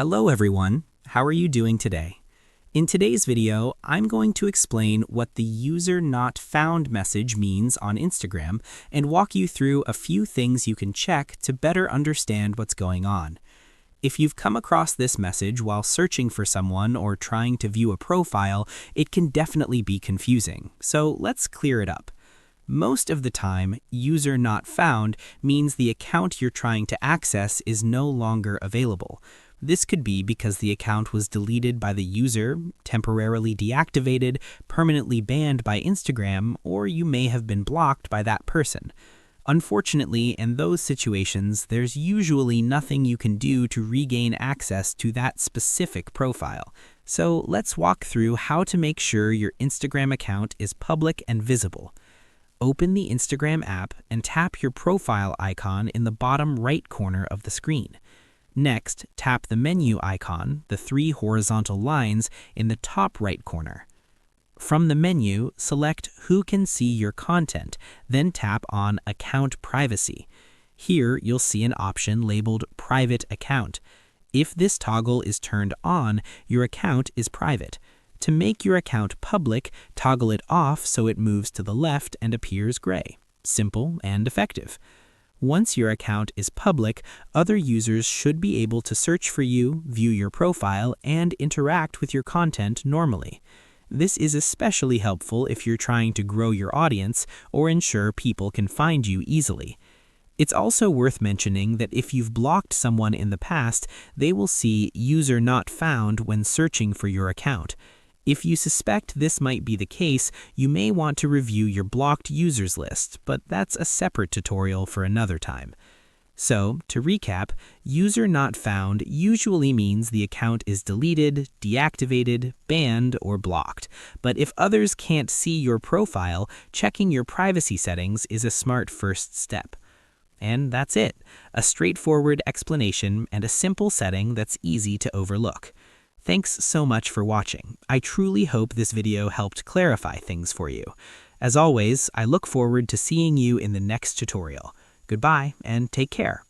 Hello everyone, how are you doing today? In today's video, I'm going to explain what the user not found message means on Instagram and walk you through a few things you can check to better understand what's going on. If you've come across this message while searching for someone or trying to view a profile, it can definitely be confusing, so let's clear it up. Most of the time, user not found means the account you're trying to access is no longer available. This could be because the account was deleted by the user, temporarily deactivated, permanently banned by Instagram, or you may have been blocked by that person. Unfortunately, in those situations, there's usually nothing you can do to regain access to that specific profile. So let's walk through how to make sure your Instagram account is public and visible. Open the Instagram app and tap your profile icon in the bottom right corner of the screen. Next, tap the menu icon, the three horizontal lines, in the top right corner. From the menu, select Who Can See Your Content, then tap on Account Privacy. Here, you'll see an option labeled Private Account. If this toggle is turned on, your account is private. To make your account public, toggle it off so it moves to the left and appears gray. Simple and effective. Once your account is public, other users should be able to search for you, view your profile, and interact with your content normally. This is especially helpful if you're trying to grow your audience or ensure people can find you easily. It's also worth mentioning that if you've blocked someone in the past, they will see User Not Found when searching for your account. If you suspect this might be the case, you may want to review your blocked users list, but that's a separate tutorial for another time. So, to recap, User Not Found usually means the account is deleted, deactivated, banned, or blocked. But if others can't see your profile, checking your privacy settings is a smart first step. And that's it, a straightforward explanation and a simple setting that's easy to overlook. Thanks so much for watching. I truly hope this video helped clarify things for you. As always, I look forward to seeing you in the next tutorial. Goodbye and take care.